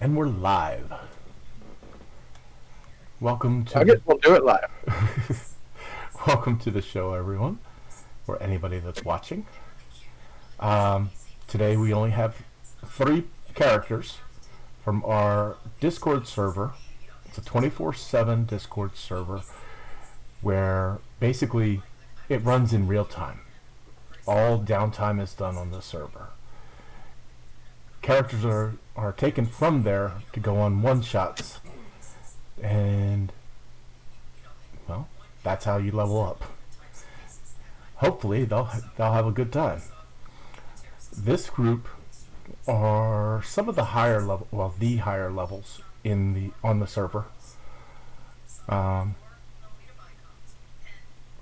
And we're live. Welcome to I guess we'll do it live. welcome to the show, everyone, or anybody that's watching. Um, Today we only have 3 characters from our Discord server. It's a 24/7 Discord server where basically it runs in real time. All downtime is done on the server. Characters are taken from there to go on one shots, and well, that's how you level up. Hopefully, they'll have a good time. This group are some of the higher level, well, the higher levels in the on the server. Um,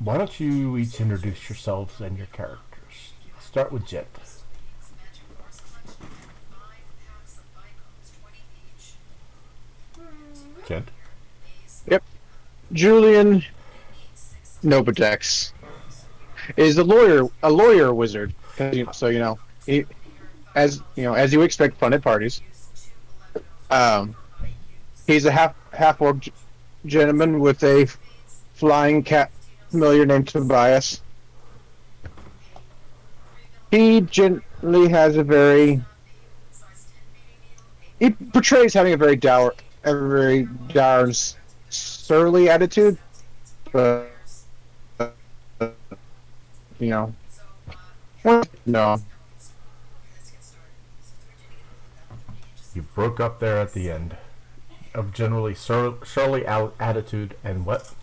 why don't you each introduce yourselves and your characters? Start with Jet. Jet. Yep. Julian Novadex is a lawyer wizard. So he, as you expect, fun at parties. Um, he's a half orc gentleman with a flying cat familiar named Tobias. He generally has he portrays having a very dour and surly attitude, but you know, no. You broke up there at the end. Of generally surly attitude and what?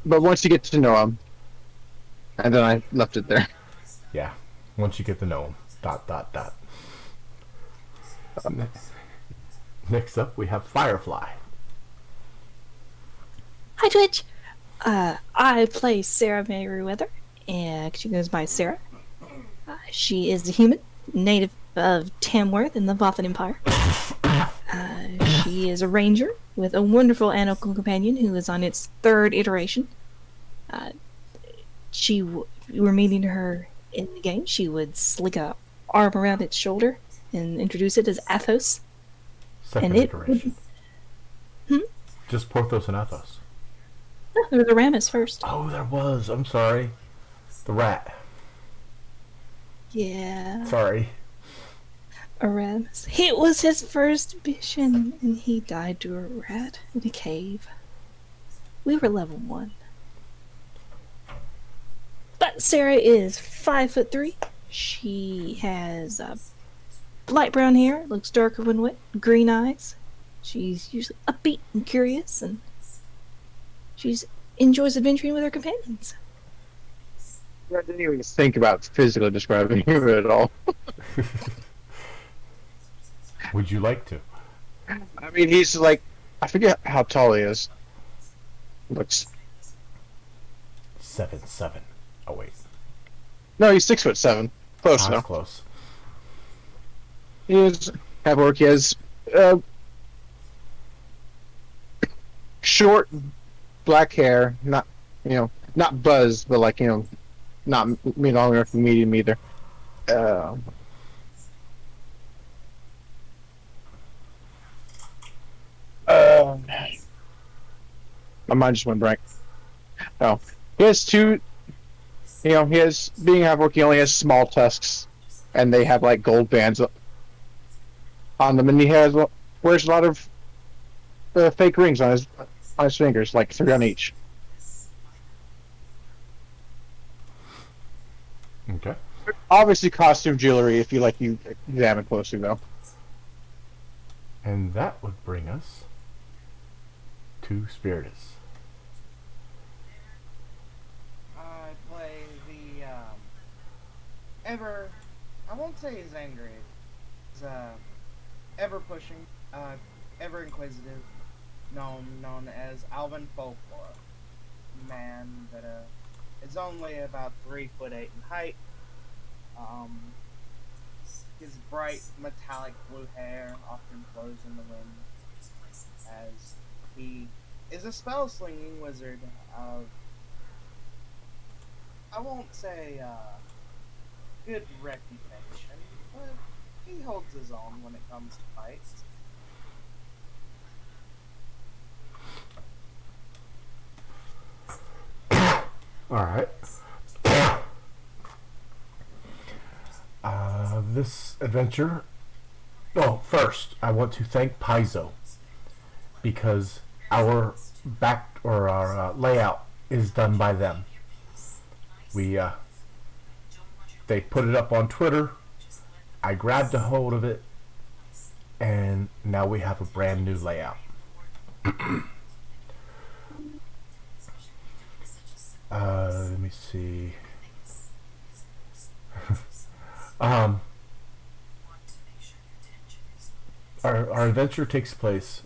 But once you get to know him, and then I left it there. Yeah. Once you get to know him. Dot dot dot. Next up, we have Firefly. Hi, Twitch. I play Sarah Merriweather, and she goes by Sarah. She is a human, native of Tamworth in the Bothan Empire. She is a ranger with a wonderful animal companion who is on its 3rd iteration. If you were meeting her in the game, she would slick a arm around its shoulder and introduce it as Athos. Second And it iteration. would... Just Porthos and Athos. Oh, there was a Ramus first. Oh, there was. I'm sorry. The rat. Yeah. Sorry. Aramis. It was his first mission, and he died to a rat in a cave. We were level 1. But Sarah is 5'3". She has light brown hair, looks darker when wet, green eyes. She's usually upbeat and curious, and she enjoys adventuring with her companions. I didn't even think about physically describing him at all. Would you like to? I mean, he's like, I forget how tall he is. Looks 7'7". Oh wait. no, he's 6'7". Close That's enough. close. He is half orc. He has short black hair, not buzz, but not long enough for medium either. Uh, my mind just went blank. Oh, he has two. He has being half orc. He only has small tusks, and they have like gold bands on them, and wears a lot of fake rings on his fingers, like 3 on each. Okay. Obviously, costume jewelry if you examine closely, though. And that would bring us to Spiritus. I play the ever. I won't say he's angry. He's ever pushing, ever inquisitive, known as Alvin Folklore. Man that is only about 3'8" in height. His bright metallic blue hair often flows in the wind, as he is a spell-slinging wizard of, I won't say good reputation, but he holds his own when it comes to fights. All right. This adventure. Oh, first, I want to thank Paizo because our our layout is done by them. They put it up on Twitter. I grabbed a hold of it, and now we have a brand new layout. Let me see. Our adventure takes place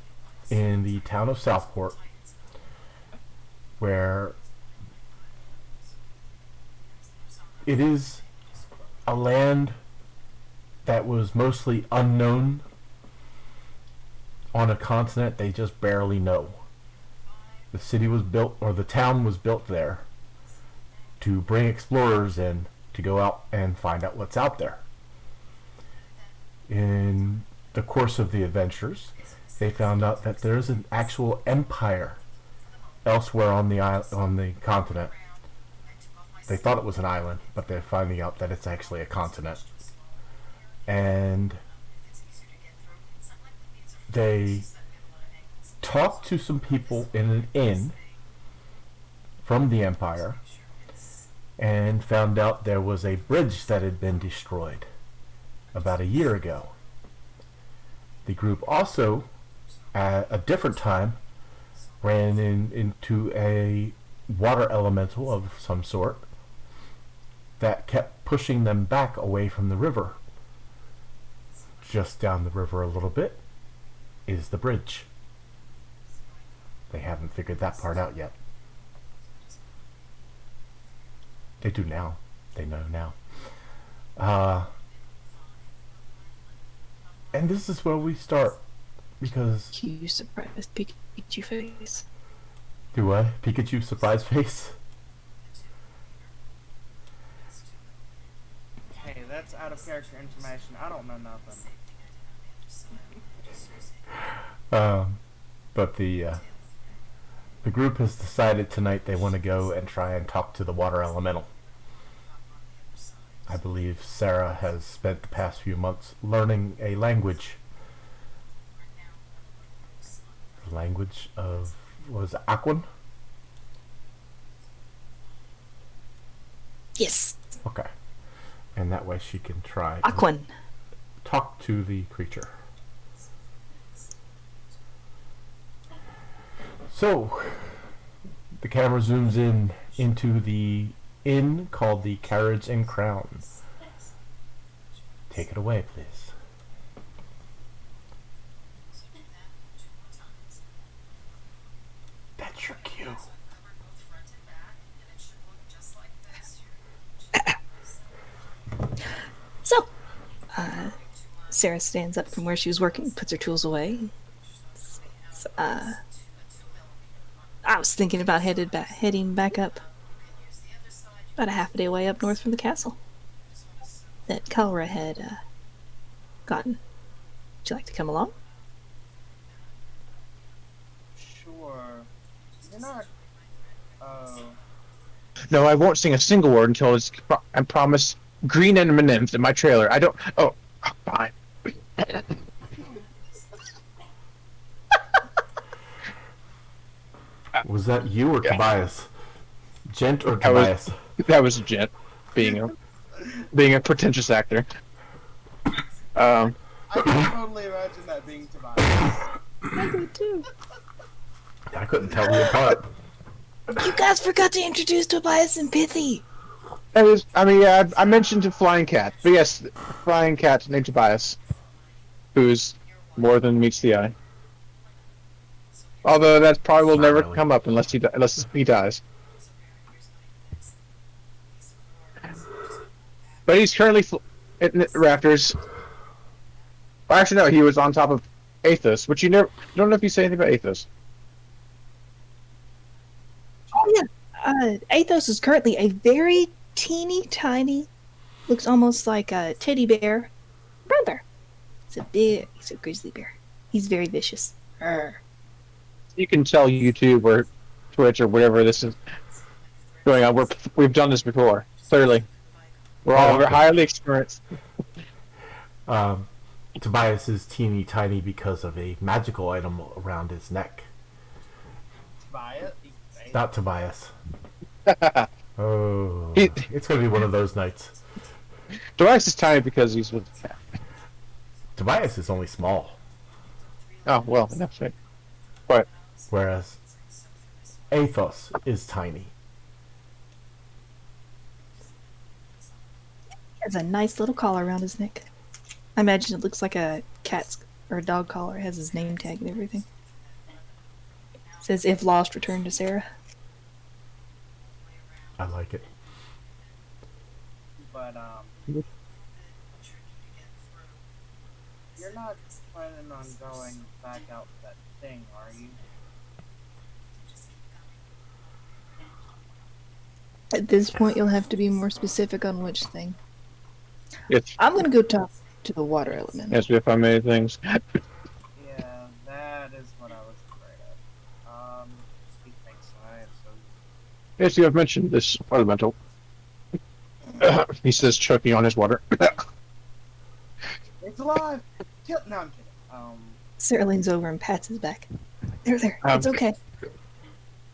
in the town of Southport, where it is a land that was mostly unknown on a continent they just barely know. The city was built, or the town was built there to bring explorers in to go out and find out what's out there. In the course of the adventures, they found out that there is an actual empire elsewhere on the continent. They thought it was an island, but they're finding out that it's actually a continent. And they talked to some people in an inn from the empire and found out there was a bridge that had been destroyed about a year ago. The group also, at a different time, ran into a water elemental of some sort that kept pushing them back away from the river. Just down the river a little bit is the bridge. They haven't figured that part out yet. They do now. They know now. And this is where we start, because... Cue surprised Pikachu face. Do I? Pikachu surprise face? Hey, that's out of character information. I don't know nothing. But the group has decided tonight they want to go and try and talk to the water elemental. I believe Sarah has spent the past few months learning a language. The language of, was it Aquan? Yes. Okay. And that way she can try and Aquan. talk to the creature. So, the camera zooms in into the inn called the Carriage and Crown. Take it away, please. That's your cue. So, Sarah stands up from where she was working, puts her tools away. So, I was thinking about heading back up. About a half a day way up north from the castle that Kalra had gotten. Would you like to come along? Sure. You're not. No, I won't sing a single word until it's. I promise. Green M&Ms in my trailer. I don't. Oh, fine. Was that you or Tobias? Gent or Tobias? That was a gent, being a pretentious actor. I can totally imagine that being Tobias. I do too. I couldn't tell you apart. You guys forgot to introduce Tobias and Pithy. I mentioned a flying cat, but yes, flying cat named Tobias, who's more than meets the eye. Although that probably will never come up unless he dies. But he's currently in Raptors. Well, actually, no, he was on top of Athos, which you don't know if you say anything about Athos. Oh yeah, Athos is currently a very teeny tiny, looks almost like a teddy bear brother He's a grizzly bear. He's very vicious. Arr. You can tell YouTube or Twitch or whatever this is going on. We've done this before. Clearly, we're all okay. highly experienced. Tobias is teeny tiny because of a magical item around his neck. Buy it. Not Tobias. Oh, He- it's going to be one of those nights. Tobias is tiny because he's with. Tobias is only small, Oh well, that's right. But whereas Athos is tiny. He has a nice little collar around his neck. I imagine it looks like a cat's or a dog collar. It has his name tag and everything. It says, if lost, return to Sarah. I like it. But you're not planning on going back out to that thing, are you? At this point, you'll have to be more specific on which thing. it's I'm gonna go talk to the water element. as we have found many things. Yeah, that is what I was afraid of. He thinks I am so. Yes, you have mentioned this elemental. He says, choking on his water. It's alive. Kill. No, I'm kidding. Sarah leans over and pats his back. There. It's Um, okay.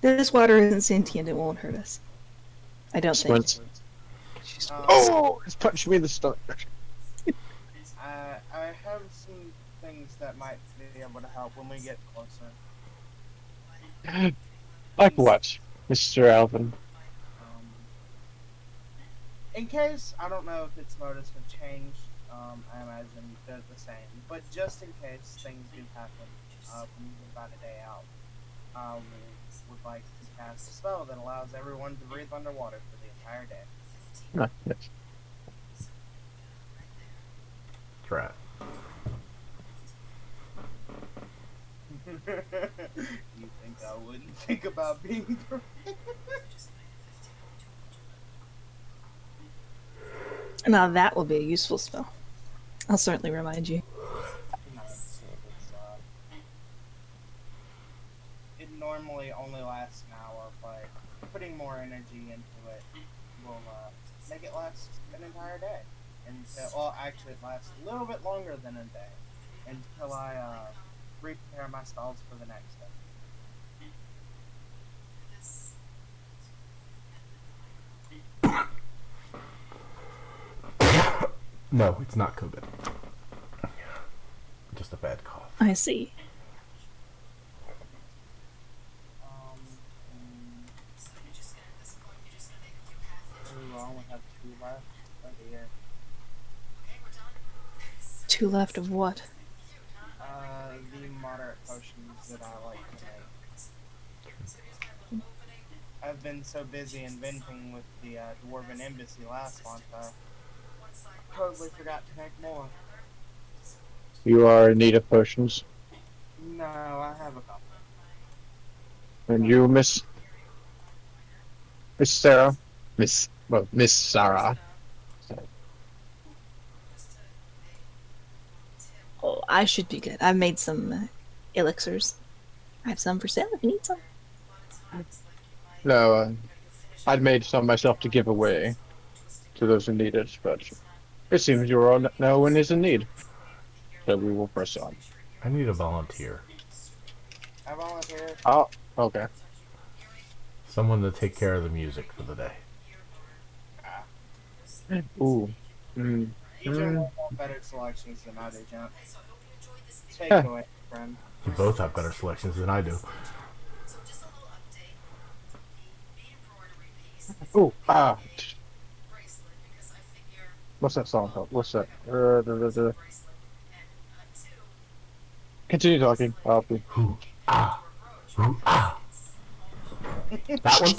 This water isn't sentient. It won't hurt us. I don't think. Squints. She's- Oh, it's punched me in the stomach. I have some things that might be able to help when we get closer. Like what, Mr. Alvin? In case, I don't know if its motives have changed. I imagine they're the same. But just in case things do happen, when we're about a day out, we would like to cast a spell that allows everyone to breathe underwater for the entire day. Ah, yes. That's right. You think I wouldn't think about being Now that will be a useful spell. I'll certainly remind you. It normally only lasts an hour, but putting more energy into it will make it last an entire day. Well, actually, it lasts a little bit longer than a day until I prepare my spells for the next day. No, it's not COVID. Just a bad cough. I see. We only have 2 left of the year. 2 left of what? The moderate potions that I like to make. I've been so busy inventing with the Dwarven Embassy last month, I totally forgot to make more. You are in need of potions. No, I have a couple. And you, Miss Sarah? Miss Sarah. Oh, I should be good. I've made some elixirs. I have some for sale if you need some. No, I'd made some myself to give away to those who need it, but it seems you all no one is in need. So we will press on. I need a volunteer. I volunteer. Oh, okay. Someone to take care of the music for the day. Ooh. Mm. Agent will have better selections than I do, John. Take Huh. it away, friend. You both have better selections than I do. Ooh. What's that song called? What's that? Continue talking. I'll be. Ooh, ah. Ooh, ah. That one?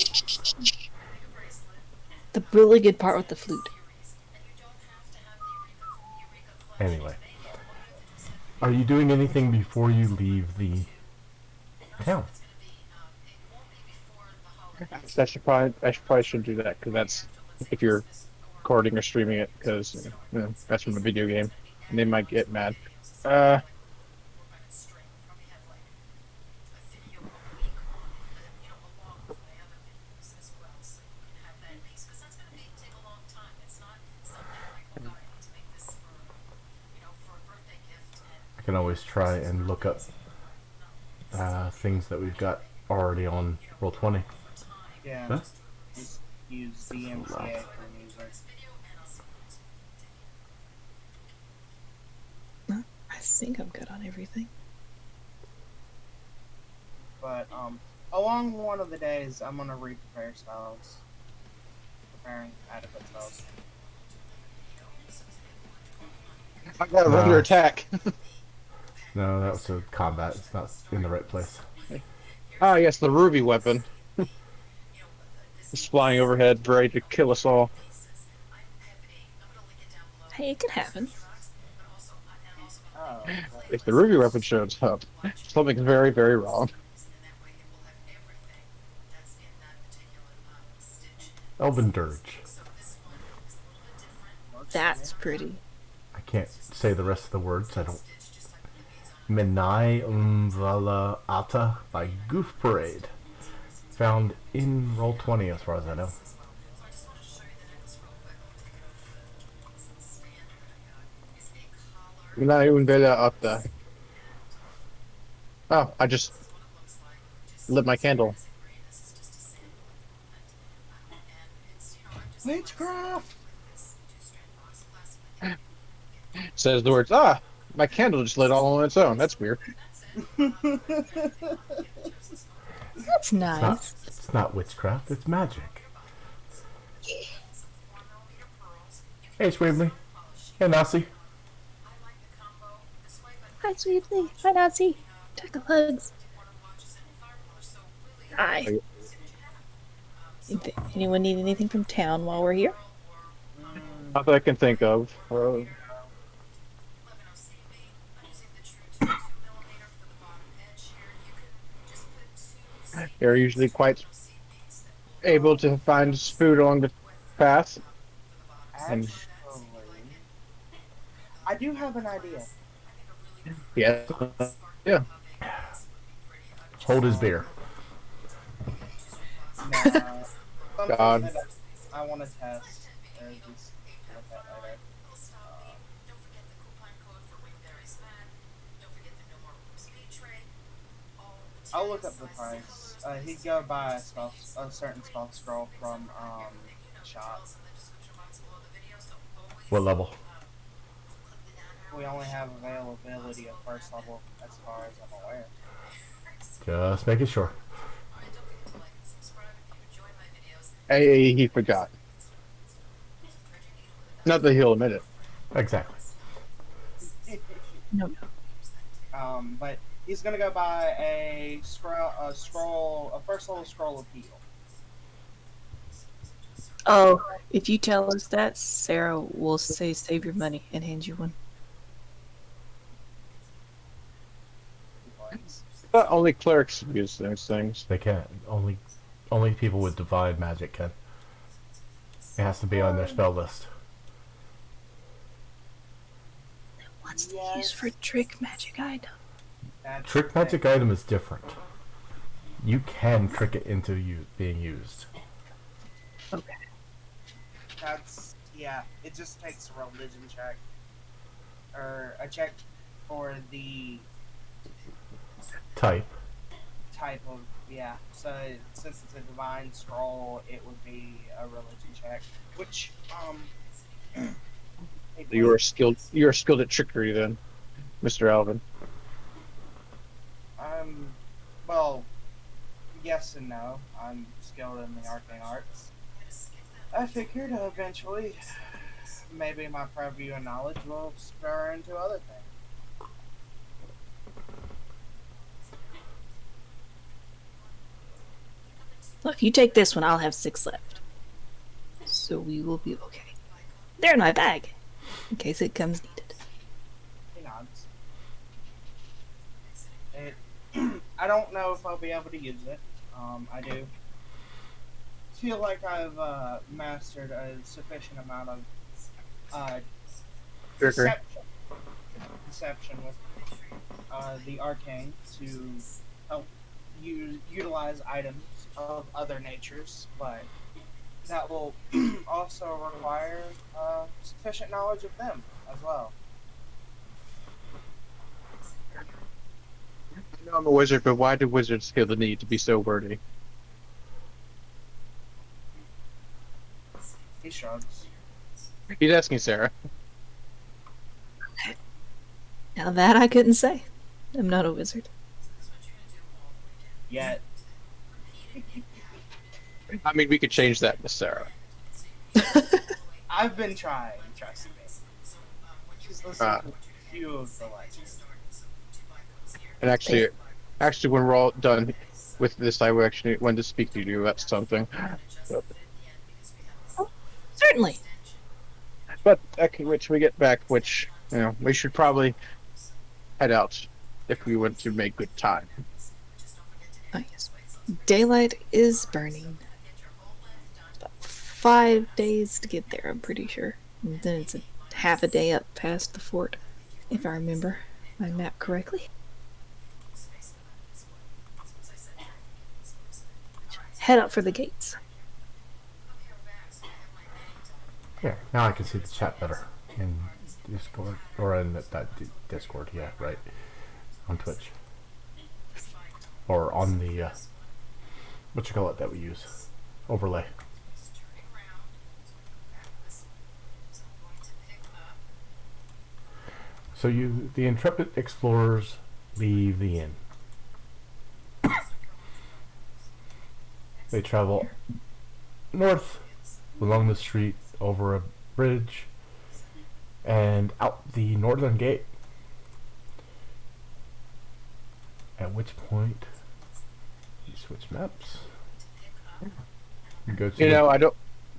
The really good part with the flute. Anyway. Are you doing anything before you leave the town? I probably shouldn't do that because that's if you're recording or streaming it because that's from a video game and they might get mad. Uh, I can always try and look up things that we've got already on Roll20. Yeah. Huh? Just use So loud. DMCA for music. I think I'm good on everything. But along one of the days, I'm gonna re-prepare spells. Preparing adequate spells. I got Nah. under attack. No, that was a combat. It's not in the right place. Ah, yes, the ruby weapon. It's flying overhead, ready to kill us all. Hey, it can happen. Oh. If the ruby weapon shows up, something's very, very wrong. Elven Dirge. That's pretty. I can't say the rest of the words. I don't. Menai Umvala Ata by Goof Parade. Found in Roll20 as far as I know. Not even better up there. Oh, I just lit my candle. Witchcraft! Says the words, ah, my candle just lit all on its own. That's weird. That's nice. It's not witchcraft, it's magic. Hey, Swavely. Hey, Nasi. Hi, Sweetie. Hi, Nazi. Tackle hugs. Hi. Anyone need anything from town while we're here? Not that I can think of. They're usually quite able to find food along the path. And Actually, I do have an idea. yeah, yeah. Hold his beer. Now, something God. that I want to test. Just look at later. I'll look up the price. He'd go buy a certain spell scroll from shop. What level? We only have availability of first level as far as I'm aware. Just making sure. Hey, he forgot. Not that he'll admit it. Exactly. No. But he's gonna go buy a first level scroll of heal. Oh, if you tell us that, Sarah will say save your money and hand you one. But only clerics use those things. They can't. Only people with divine magic can. It has to be on their spell list. What's the use for trick magic item? That's Trick the thing. magic item is different. You can trick it into being used. Okay. It just takes a religion check. Or a check for the Type. type of, So since it's a divine scroll, it would be a religion check. Which, You are skilled. You are skilled at trickery, then, Mr. Alvin. well, yes and no. I'm skilled in the arcane arts. I figured eventually, maybe my purview and knowledge will spur into other things. Look, you take this one, I'll have 6 left. So we will be okay. They're in my bag, in case it comes needed. He nods. I don't know if I'll be able to use it. I do feel like I've mastered a sufficient amount of Trickery. deception deception with the arcane to help utilize items of other natures, but that will also require sufficient knowledge of them as well. I know I'm a wizard, but why do wizards feel the need to be so wordy? He shrugs. He's asking Sarah. Now that I couldn't say. I'm not a wizard. Yet, I mean, we could change that, Miss Sarah. I've been trying, trust me. Just listen to a few of the legends. And actually, when we're all done with this, I will actually want to speak to you about something. Certainly. But okay, which we get back, which we should probably head out if we want to make good time. Oh, yes. Daylight is burning. About 5 days to get there, I'm pretty sure. And then it's a half a day up past the fort, if I remember my map correctly. Head out for the gates. Yeah, now I can see the chat better in Discord, or in that Discord, yeah, right, on Twitch. Or on the, what you call it that we use? Overlay. So the intrepid explorers leave the inn. They travel north along the street, over a bridge, and out the northern gate. At which point, you switch maps. You go to I don't.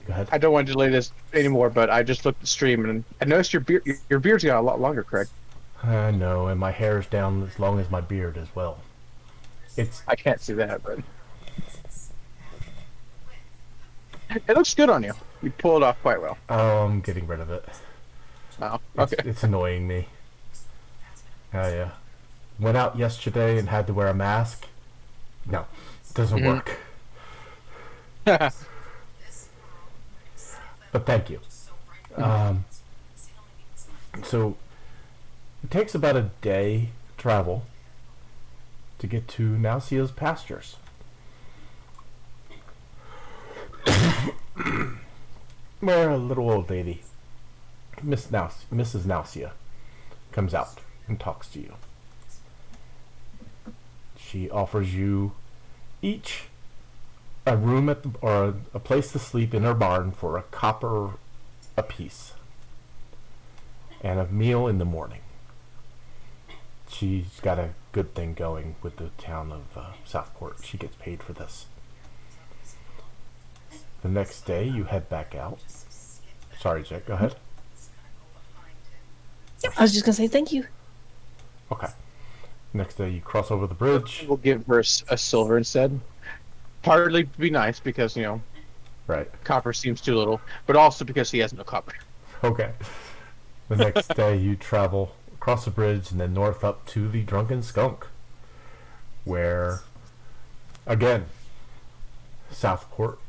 Go ahead. I don't want to delay this anymore, but I just looked at the stream and I noticed your beard's got a lot longer, Craig. I know, and my hair's down as long as my beard as well. I can't see that, but it looks good on you. You pull it off quite well. Oh, I'm getting rid of it. Oh, okay. It's annoying me. I went out yesterday and had to wear a mask. No, it doesn't work. But thank you. So it takes about a day travel to get to Nausia's pastures. Where a little old lady, Mrs. Nausia, comes out and talks to you. She offers you each a room or a place to sleep in her barn for a copper apiece, and a meal in the morning. She's got a good thing going with the town of Southport. She gets paid for this. The next day, you head back out. Sorry, Jack, go ahead. I was just gonna say thank you. Okay. Next day, you cross over the bridge. We'll give her a silver instead. Partly to be nice because Right. copper seems too little, but also because he has no copper. Okay. The next day, you travel across the bridge and then north up to the Drunken Skunk, where, again, Southport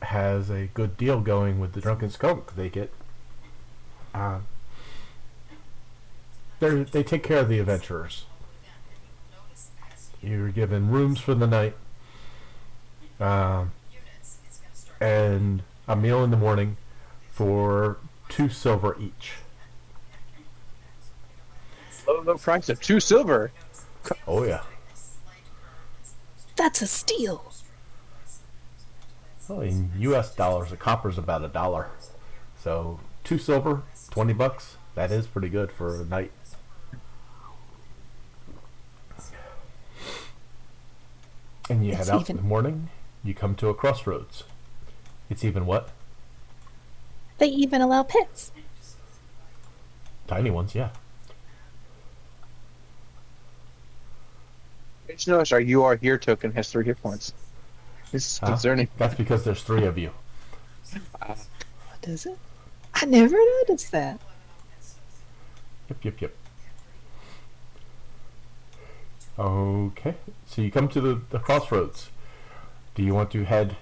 has a good deal going with the Drunken Skunk. They get, they take care of the adventurers. You're given rooms for the night, and a meal in the morning for 2 silver each. Low price of 2 silver. Oh yeah. That's a steal. Well, in U.S. dollars, a copper's about $1. So 2 silver, $20. That is pretty good for a night. And you head out in the morning. You come to a crossroads. It's even what? They even allow pets. Tiny ones, yeah. Just notice our "You Are Here" token has 3 hit points. This is concerning. That's because there's 3 of you. What is it? I never noticed that. Yep. Okay, so you come to the crossroads. Do you want to head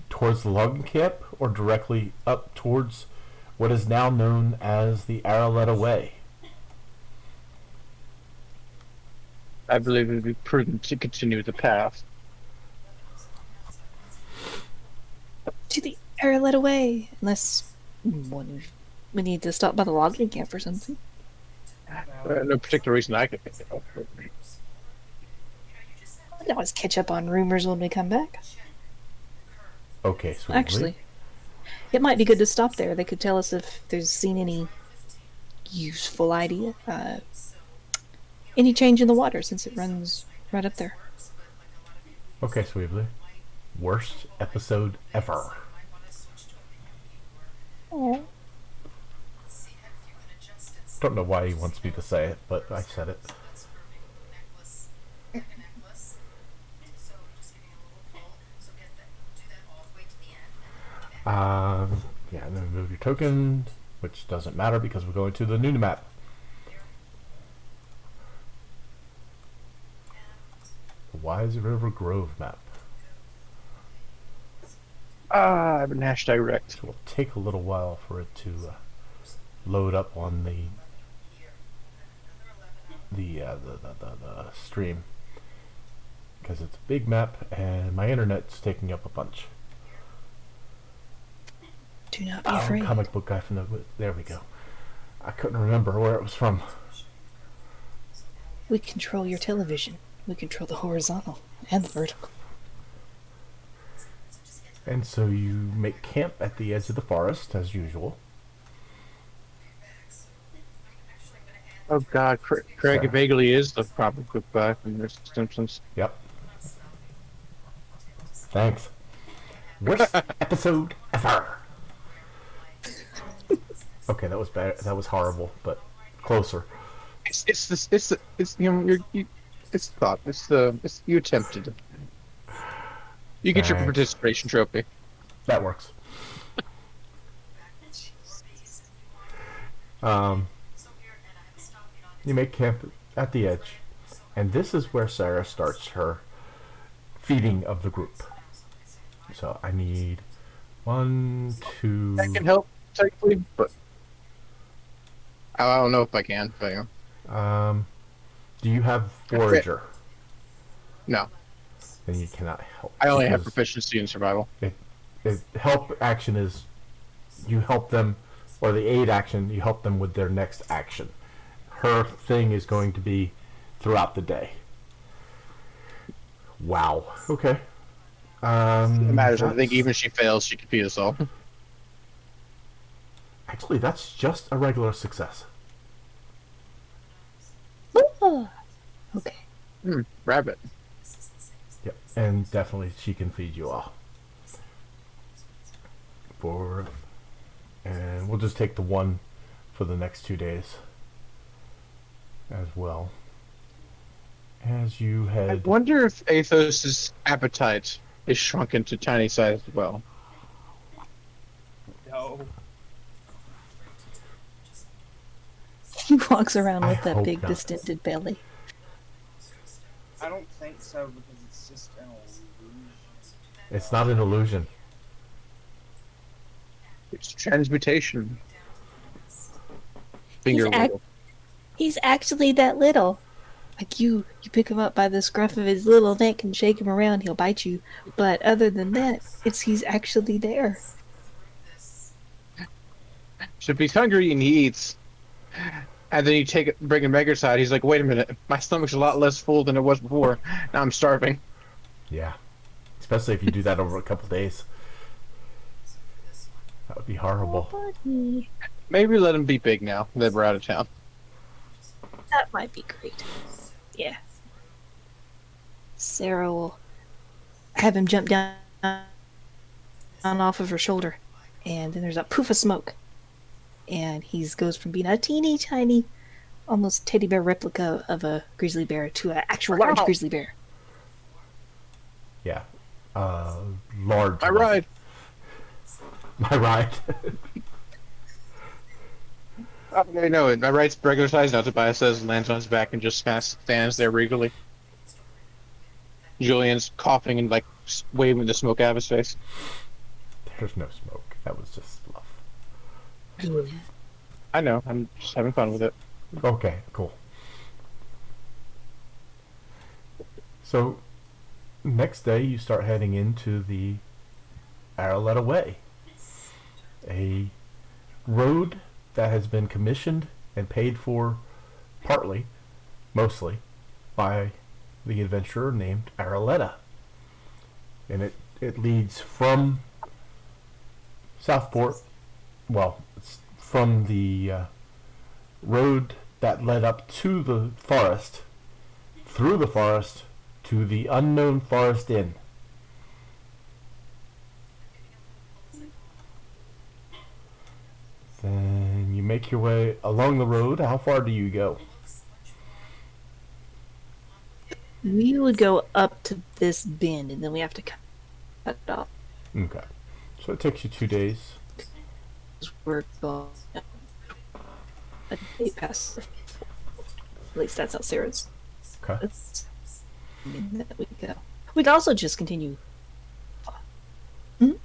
towards the logging camp or directly up towards what is now known as the Araletta Way? I believe it would be prudent to continue the path. To the area led away, unless we need to stop by the logging camp or something. No particular reason I could think of. We can always catch up on rumors when we come back. Okay, sweetly. Actually, it might be good to stop there. They could tell us if there's seen any useful idea, any change in the water since it runs right up there. Okay, sweetly. Worst episode ever. Oh, Don't know why he wants me to say it, but I said it. Yeah, and then move your token, which doesn't matter because we're going to the new map. The Wise River Grove map. I've been hashtag wrecked. It will take a little while for it to load up on the stream because it's a big map and my internet's taking up a bunch. do not be afraid. Comic book guy from the... There we go. I couldn't remember where it was from. We control your television. We control the horizontal and the vertical. And so you make camp at the edge of the forest, as usual. Oh God, Craig vaguely is the proper book guy from The Simpsons. Yep. Thanks. Worst episode ever. Okay, that was bad. That was horrible, but closer. It's you know it's thought it's you attempted. You get your Thanks. participation trophy. That works. You make camp at the edge, and this is where Sarah starts her feeding of the group. So I need 1, 2. That can help technically, but I don't know if I can. But, you know. Do you have forager? No, Then you cannot help. I only have because proficiency in survival. help action is you help them, or the aid action you help them with their next action. Her thing is going to be throughout the day. Wow. Okay. It matters. I think that's- even if she fails, she can feed us all. Actually, that's just a regular success. Oh, okay. Rabbit. Yep. And definitely she can feed you all. And we'll just take the one for the next 2 days as well. As you I head... wonder if Athos's appetite is shrunken to tiny size as well. No. He walks around I with that hope big not. distended belly. I don't think so because it's just an illusion. It's not an illusion. It's transmutation. Finger He's wiggle. He's actually that little. Like you pick him up by the scruff of his little neck and shake him around, he'll bite you. But other than that, he's actually there. So if he's hungry and he eats, and then you bring him back inside, he's like, wait a minute, my stomach's a lot less full than it was before. Now I'm starving. Yeah. Especially if you do that over a couple days. That would be horrible. Oh, buddy. Maybe let him be big now that we're out of town. That might be great. Yeah. Sarah will have him jump down off of her shoulder. And then there's a poof of smoke. And he goes from being a teeny tiny, almost teddy bear replica of a grizzly bear to an actual large Wow. grizzly bear. Yeah. Large. My ride. My ride. Okay, no, I writes regular size note. Tobias says, lands on his back, and just kind of stands there regally. Julian's coughing and like waving the smoke out of his face. There's no smoke. That was just fluff. I know. I'm just having fun with it. Okay, cool. So, next day you start heading into the Araletta Way, a road that has been commissioned and paid for partly, mostly, by the adventurer named Araletta. And it leads from Southport, well, it's from the road that led up to the forest, through the forest, to the Unknown Forest Inn. Then you make your way along the road. How far do you go? We would go up to this bend, and then we have to cut it off. Okay. So it takes you 2 days. We're going a day past. At least that's how Sarah's. Okay. That's, that we go. We could also just continue. You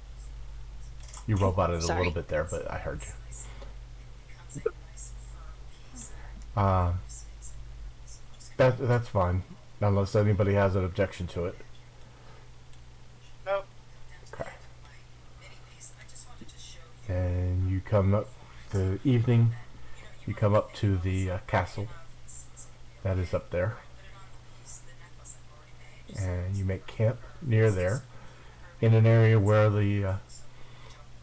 roboted a Sorry. little bit there, but I heard you. That's fine, unless anybody has an objection to it. Nope. Okay. And you come up the evening. You come up to the castle that is up there, and you make camp near there, in an area where the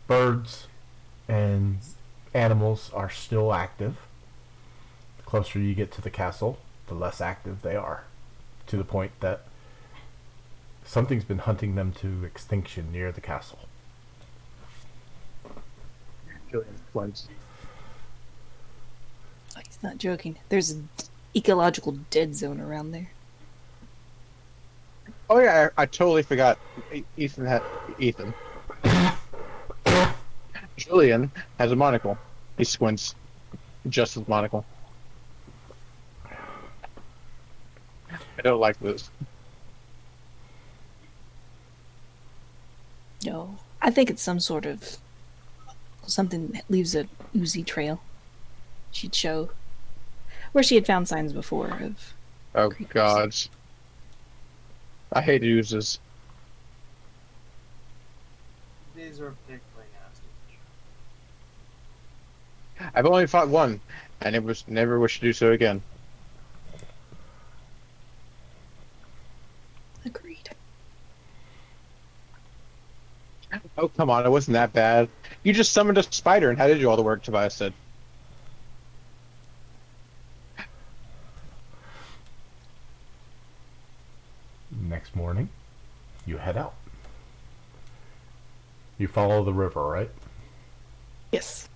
birds and animals are still active. The closer you get to the castle, the less active they are, to the point that something's been hunting them to extinction near the castle. Julian flinches. Oh, he's not joking. There's an ecological dead zone around there. Oh yeah, I totally forgot. Ethan. Julian has a monocle. He squints. Just his monocle. I don't like this. No, I think it's some sort of something that leaves a oozy trail. She'd show where she had found signs before of. Oh creatures. God. I hate oozes. These are particularly nasty. I've only fought one, and it was never wish to do so again. Agreed. Oh come on, it wasn't that bad. You just summoned a spider and had to do all the work, Tobias said. Next morning, you head out. You follow the river, right? Yes.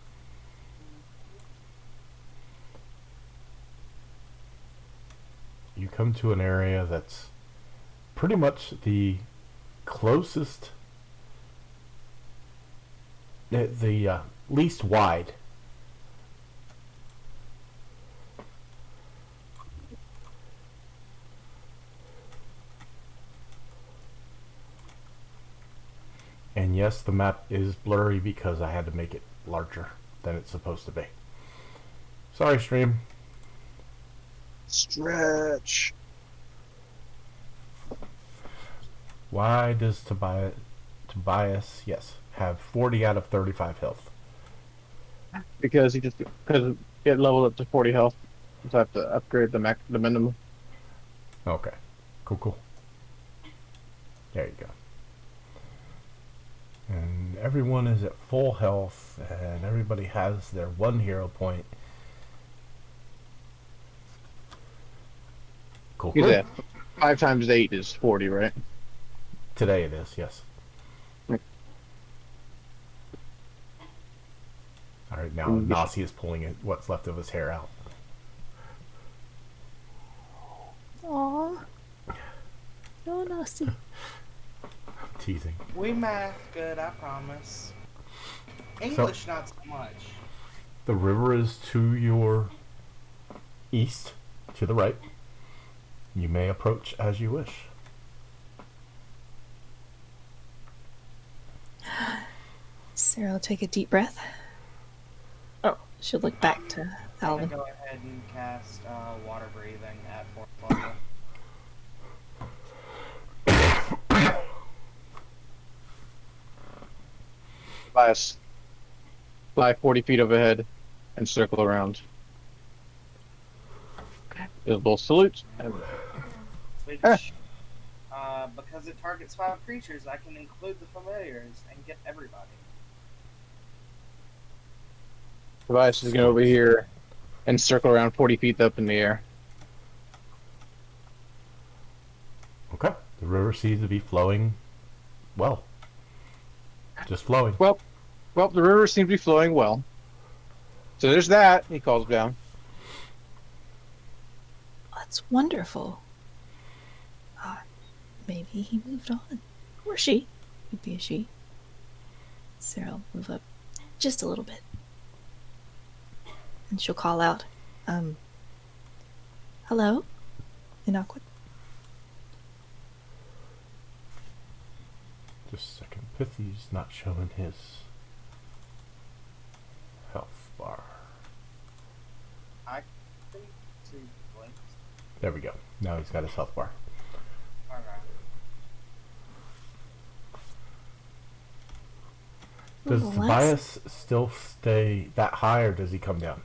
You come to an area that's pretty much the closest, the least wide. And yes, the map is blurry because I had to make it larger than it's supposed to be. Sorry, stream. Stretch. Why does Tobias, yes, have 40 out of 35 health? Because he had leveled up to 40 health. So I have to upgrade the minimum. Okay, cool. There you go. And everyone is at full health, and everybody has their one hero point. Cool. He's at 5 times 8 is 40, right? Today it is, yes. Alright, now Nasi is pulling what's left of his hair out. Aww. No, nasty. Teasing. We math good, I promise. English, not so much. The river is to your east, to the right. You may approach as you wish. Sarah will take a deep breath. Oh, she'll look back to I'm Alvin. gonna go ahead and cast water breathing at 4th level. Tobias, fly 40 feet overhead and circle around. Visible salute. Which, because it targets 5 creatures, I can include the familiars and get everybody. Tobias is going to over here and circle around 40 feet up in the air. Okay. The river seems to be flowing well. Just flowing. Well, the river seems to be flowing well. So there's that, he calls down. That's wonderful. Maybe he moved on. Or she. Could be a she. Sarah will move up just a little bit. And she'll call out, hello? In Aqua. Just a second. Pithy's not showing his health bar. I think to blink. There we go. Now he's got his health bar. Okay. Does Well, Tobias still stay that high, or does he come down?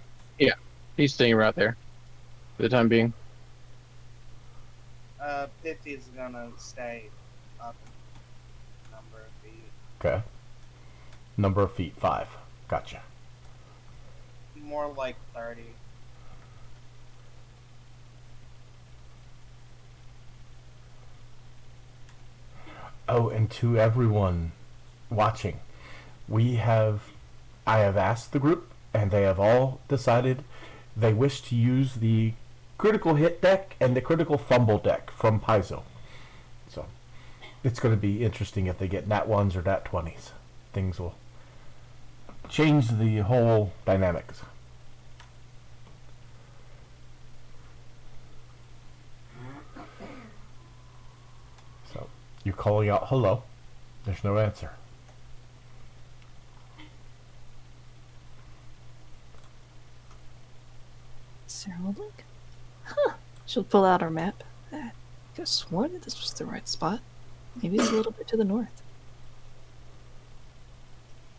He's staying right there for the time being. 50 is gonna stay up a number of feet. Okay. Number of feet, 5. Gotcha. More like 30. Oh, and to everyone watching, I have asked the group, and they have all decided they wish to use the critical hit deck and the critical fumble deck from Paizo. So, it's going to be interesting if they get nat 1s or nat 20s. Things will change the whole dynamics. So, you're calling out hello. There's no answer. Sarah will look. Huh. She'll pull out her map. I could have sworn that this was the right spot. Maybe it's a little bit to the north.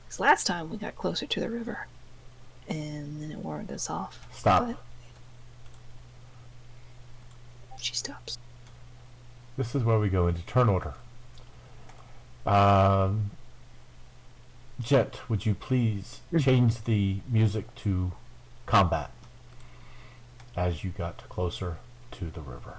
Because last time we got closer to the river. And then it warned us off. Stop. But she stops. This is where we go into turn order. Jet, would you please change the music to combat as you got closer to the river?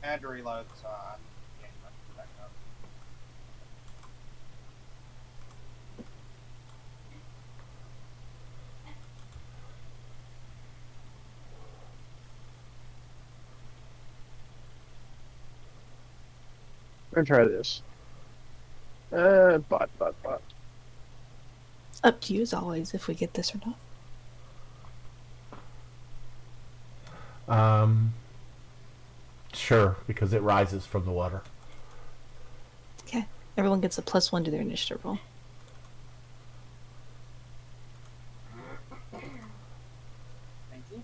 I had to reload, so I'm getting back up. We're gonna try this. Bot. It's up to you as always if we get this or not. Sure, because it rises from the water. Okay. Everyone gets a +1 to their initiative roll. Thank you.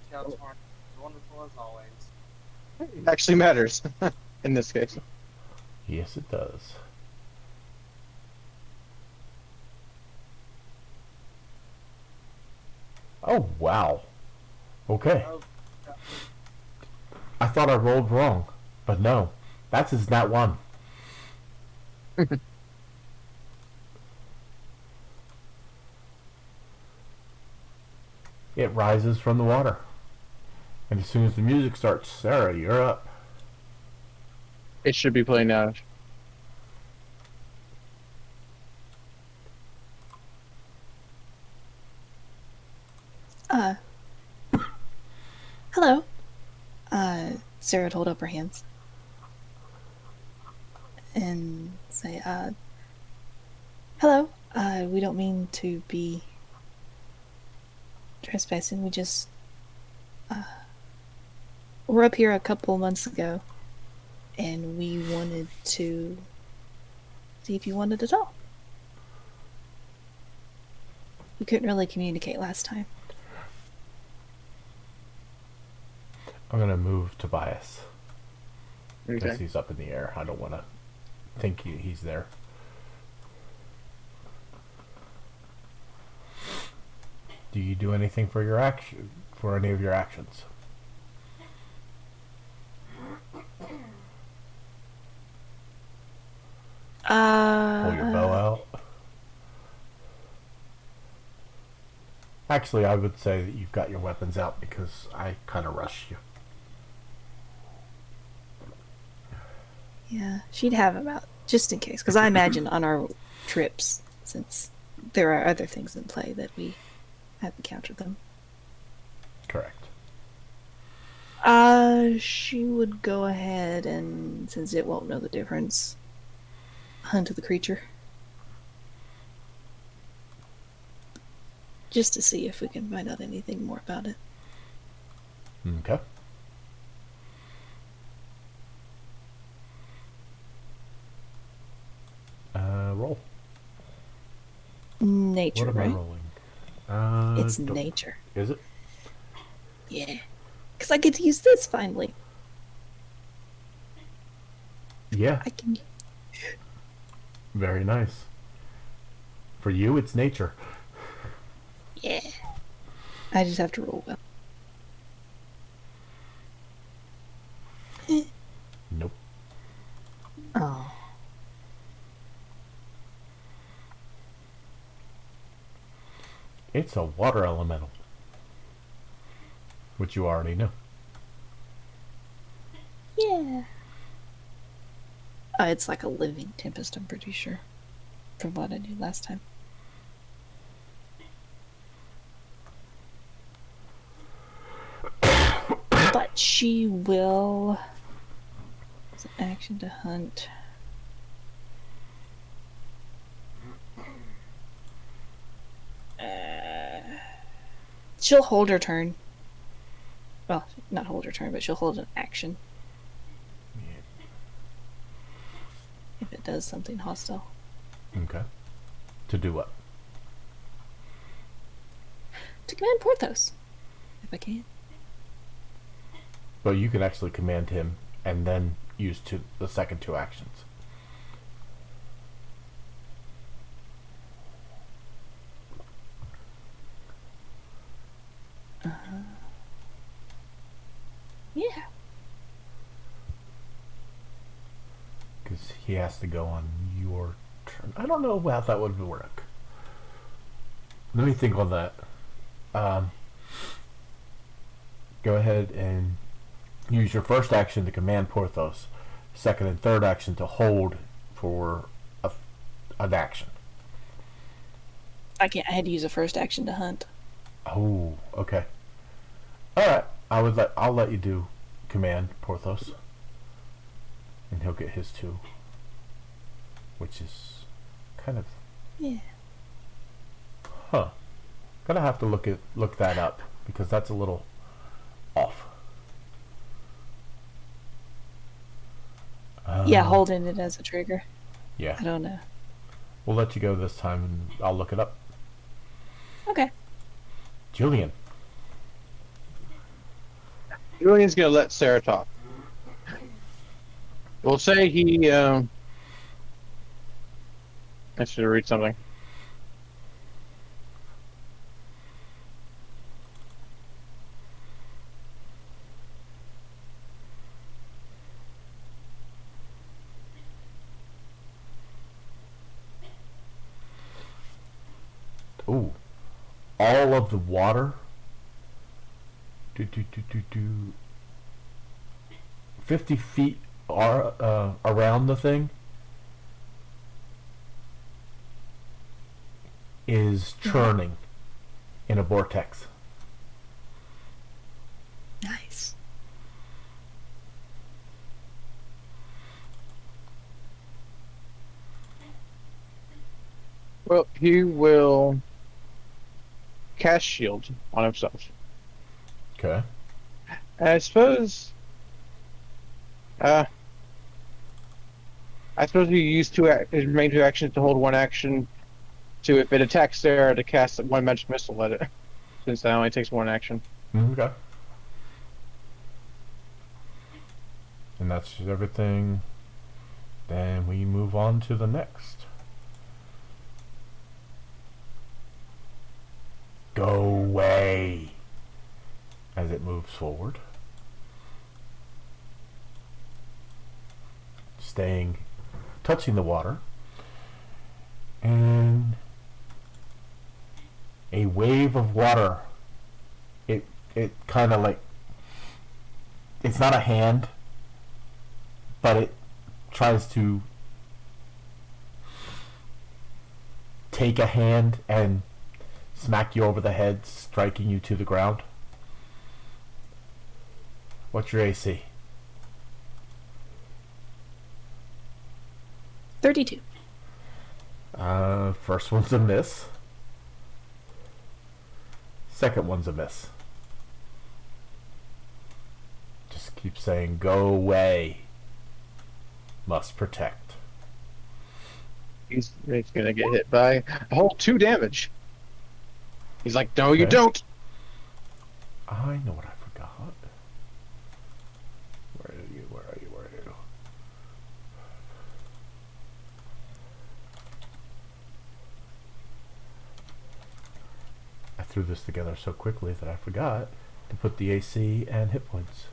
Scout's horn is wonderful as always. It actually matters in this case. Yes, it does. Oh, wow. Okay. Oh, I thought I rolled wrong, but no. That's his nat 1. It rises from the water. And as soon as the music starts, Sarah, you're up. It should be playing now. Uh, hello. Sarah would hold up her hands and say, hello. We don't mean to be trespassing. We just, we're up here a couple months ago, and we wanted to see if you wanted to talk. We couldn't really communicate last time. I'm going to move Tobias. Because Okay. he's up in the air. I don't want to think he's there. Do you do anything for your action? For any of your actions? Pull your bow out? Actually, I would say that you've got your weapons out because I kind of rushed you. Yeah, she'd have them out just in case. Because I imagine on our trips, since there are other things in play, that we have encountered them. Correct. She would go ahead and, since it won't know the difference, hunt the creature. Just to see if we can find out anything more about it. Okay. Roll. Nature, What am right? I rolling? It's nature. Is it? Yeah. Because I get to use this finally. Yeah. I can. Very nice. For you, it's nature. Yeah. I just have to roll well. Nope. Oh. It's a water elemental. Which you already know. Yeah. It's like a living tempest, I'm pretty sure. From what I knew last time. But she will. It's an action to hunt. She'll hold her turn. Well, not hold her turn, but she'll hold an action if it does something hostile. Okay. To do what? To command Porthos, if I can. Well, you can actually command him and then use the second two actions. Yeah. Because he has to go on your turn. I don't know how that would work. Let me think on that. Go ahead and use your first action to command Porthos. Second and third action to hold for an action. I can't. I had to use a first action to hunt. Oh, okay. All right. I'll let you do command Porthos, and he'll get his two, which is kind of Yeah. Gonna have to look that up because that's a little off. Yeah, holding it as a trigger. Yeah. I don't know. We'll let you go this time, and I'll look it up. Okay. Julian. Julian's gonna let Sarah talk. We'll say he. I should read something. Ooh. All of the water do. 50 feet are around the thing is churning in a vortex. Nice. Well, he will cast shield on himself. Okay. And I suppose he used his main two actions to hold one action to, if it attacks Sarah, to cast one magic missile at it, since that only takes one action. Okay. And that's everything. Then we move on to the next. Go away as it moves forward. Touching the water. And a wave of water. It kind of like, it's not a hand, but it tries to take a hand and smack you over the head, striking you to the ground. What's your AC? 32. First one's a miss. Second one's a miss. Just keep saying, go away. Must protect. He's gonna get hit by a whole 2 damage. He's like, no, you Okay. don't. I know what I forgot. Where are you? Where are you? Where are you? I threw this together so quickly that I forgot to put the AC and hit points.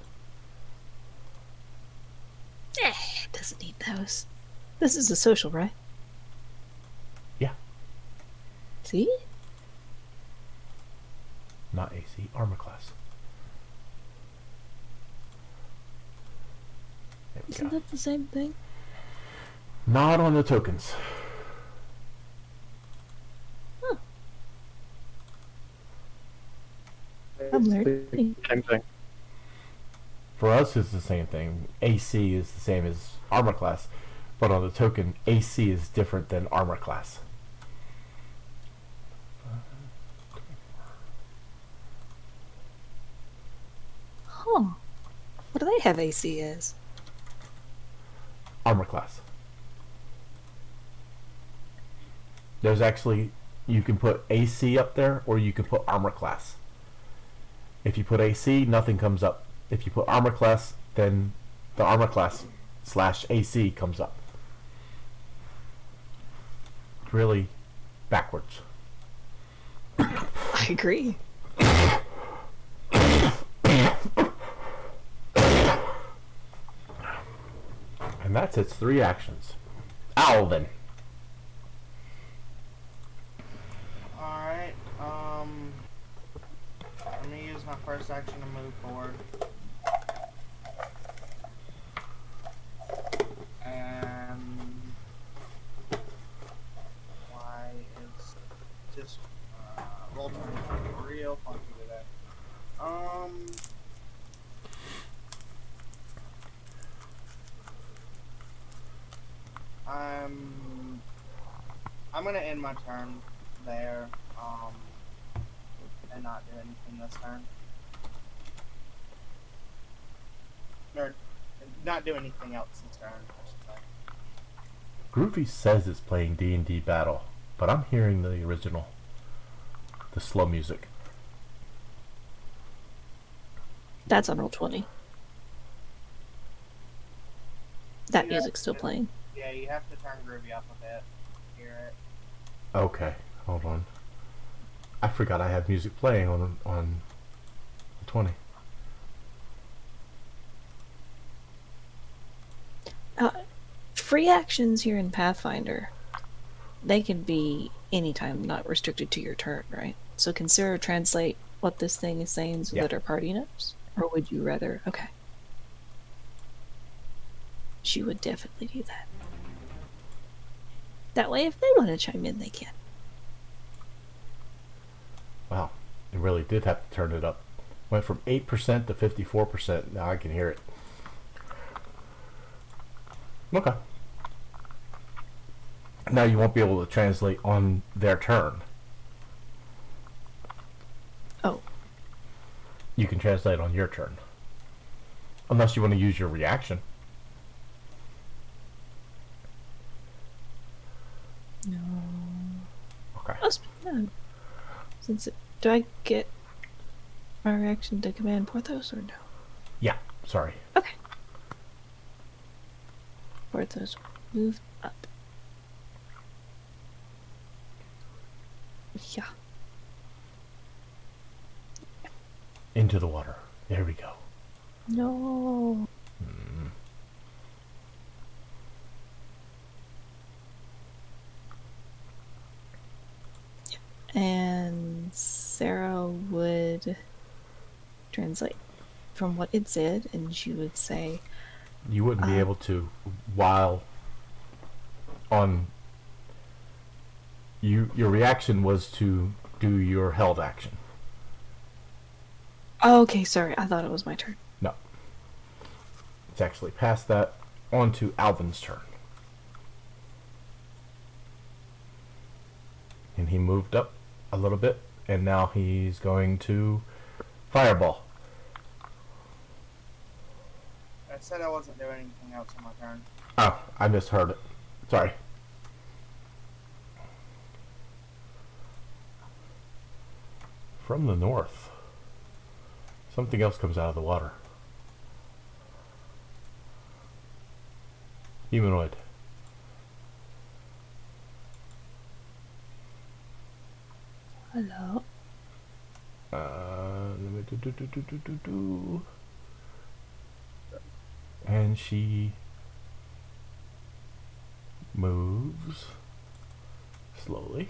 Doesn't need those. This is a social, right? Yeah. See? Not AC, armor class. There we Isn't go. that the same thing? Not on the tokens. Huh. I'm learning. Same thing. For us, it's the same thing. AC is the same as armor class, but on the token, AC is different than armor class. Huh. What do they have AC as? Armor class. There's actually, you can put AC up there, or you can put armor class. If you put AC, nothing comes up. If you put armor class, then the armor class / AC comes up. Really backwards. I agree. And that's its 3 actions. Alvin. Alright, I'm gonna use my first action to move forward. And why is just roll 20 real funky today? I'm gonna end my turn there, and not do anything this turn. Or not do anything else this turn, I should say. Groovy says it's playing D&D Battle, but I'm hearing the original. The slow music. That's on roll 20. That Yeah. music's still playing. Yeah, you have to turn Groovy up a bit. Hear it. Okay, hold on. I forgot I have music playing on 20. Free actions here in Pathfinder, they can be anytime, not restricted to your turn, right? So can Sarah translate what this thing is saying so Yeah. that our party knows? Or would you rather... Okay. She would definitely do that. That way, if they want to chime in, they can. Wow. It really did have to turn it up. Went from 8% to 54%. Now I can hear it. Okay. Now you won't be able to translate on their turn. Oh. You can translate on your turn. Unless you want to use your reaction. No. Okay. Oh, no. Do I get my reaction to command Porthos or no? Yeah, sorry. Okay. Porthos moved up. Yeah. Into the water. There we go. No. And Sarah would translate from what it said, and she would say, You wouldn't be able to while on your reaction was to do your held action. oh, okay, sorry, I thought it was my turn. No. It's actually past that on to Alvin's turn. And he moved up a little bit, and now he's going to fireball. I said I wasn't doing anything else on my turn. Oh, I misheard it. Sorry. From the north. Something else comes out of the water. Humanoid. Hello. And she moves slowly.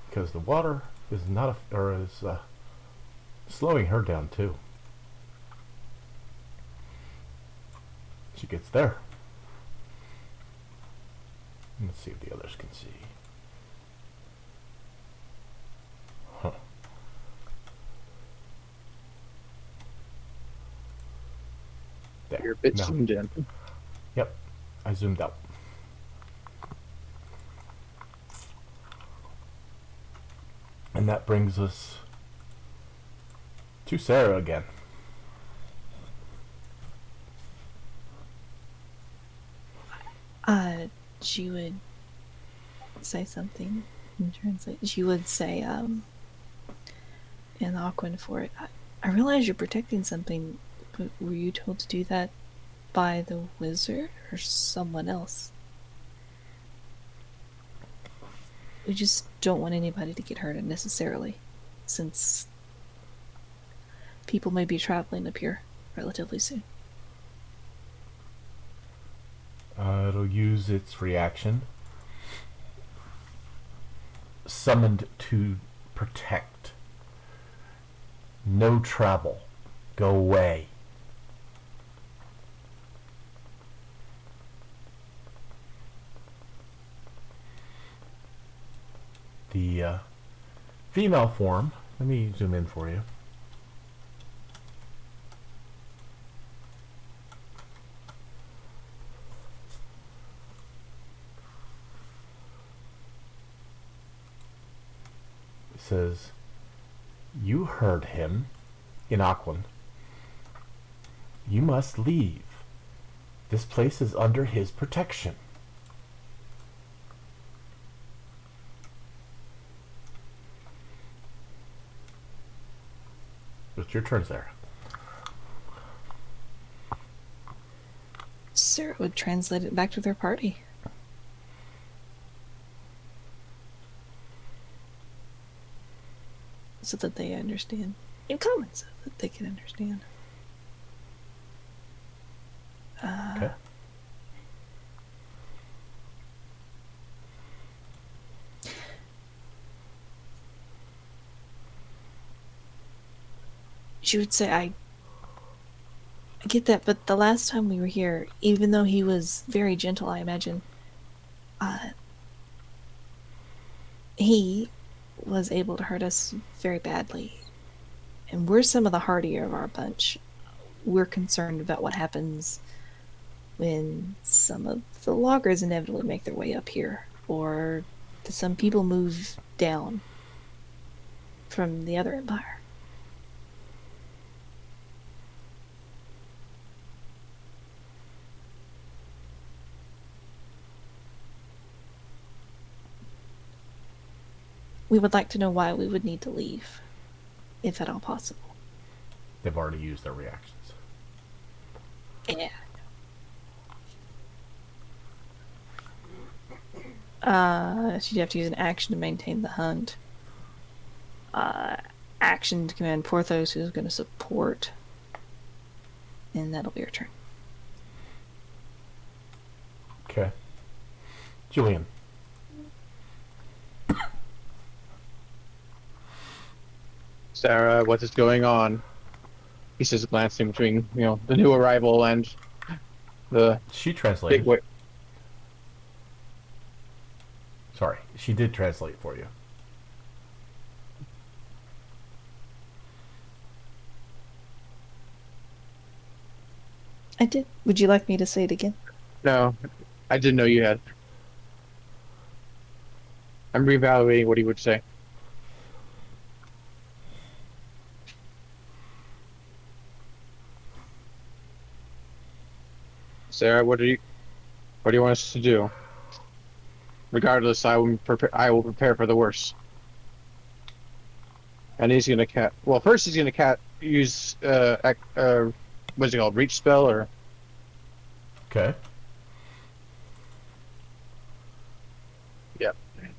Because the water is not slowing her down too. She gets there. Let's see if the others can see. Huh. There. You're a bit No. zoomed in. Yep. I zoomed out. And that brings us to Sarah again. She would say something and translate. She would say, in Aquan for it, I realize you're protecting something, but were you told to do that by the wizard or someone else? We just don't want anybody to get hurt unnecessarily, since people may be traveling up here relatively soon. It'll use its reaction. Summoned to protect. No travel. Go away. The female form, let me zoom in for you. It says, you heard him in Aquan. You must leave. This place is under his protection. It's your turn, Sarah. Sarah would translate it back to their party. So that they understand. In common, so that they can understand. Okay. she would say, I get that, but the last time we were here, even though he was very gentle, I imagine, uh, he was able to hurt us very badly. And we're some of the hardier of our bunch. We're concerned about what happens when some of the loggers inevitably make their way up here, or some people move down from the other empire. We would like to know why we would need to leave, if at all possible. They've already used their reactions. Yeah. She'd have to use an action to maintain the hunt. Action to command Porthos, who's going to support. And that'll be her turn. Okay. Julian. Sarah, what is going on? He says, glancing between, the new arrival and the She translated. big wait. Sorry, she did translate for you. I did. Would you like me to say it again? No, I didn't know you had. I'm reevaluating what he would say. Sarah, what do you want us to do? Regardless, I will prepare for the worst. And he's gonna first he's gonna use what's it called, reach spell, or Okay.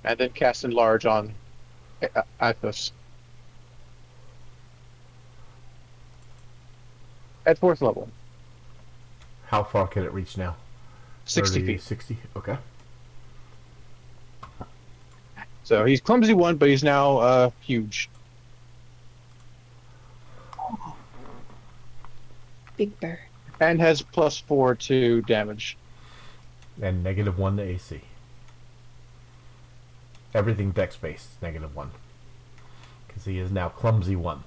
and then cast enlarge on Athos. At 4th level, How far can it reach now? 60 30, feet. 60? Okay. So he's clumsy one, but he's now huge. Big bird. And has +4 to damage. And -1 to AC. Everything dex based, -1. Because he is now clumsy 1.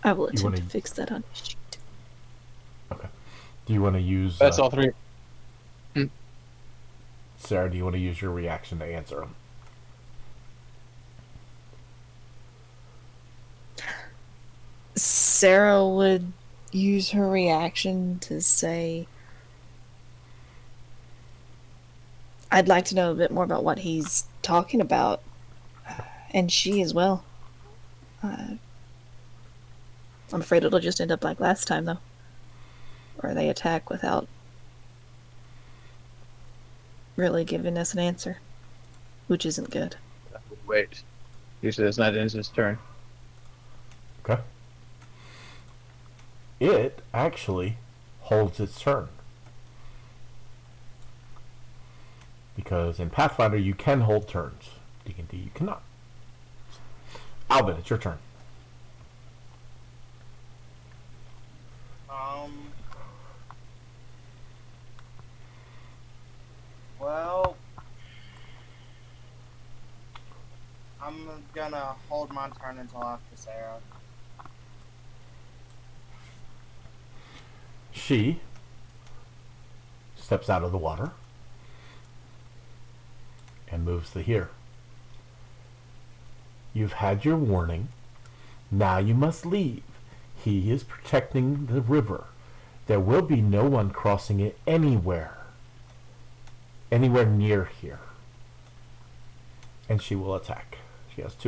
I will You attempt wanna- to fix that on his sheet. Okay. Do you want to use... That's all 3. Sarah, do you want to use your reaction to answer him? Sarah would use her reaction to say, I'd like to know a bit more about what he's talking about. And she as well. I'm afraid it'll just end up like last time, though. Where they attack without really giving us an answer. Which isn't good. Wait. Usually that's not his turn. Okay. It actually holds its turn. Because in Pathfinder you can hold turns. D&D you cannot. Alvin, it's your turn. Well, I'm gonna hold my turn until after Sarah. She steps out of the water and moves to here. You've had your warning. Now you must leave. He is protecting the river. There will be no one crossing it anywhere near here. And she will attack. She has 2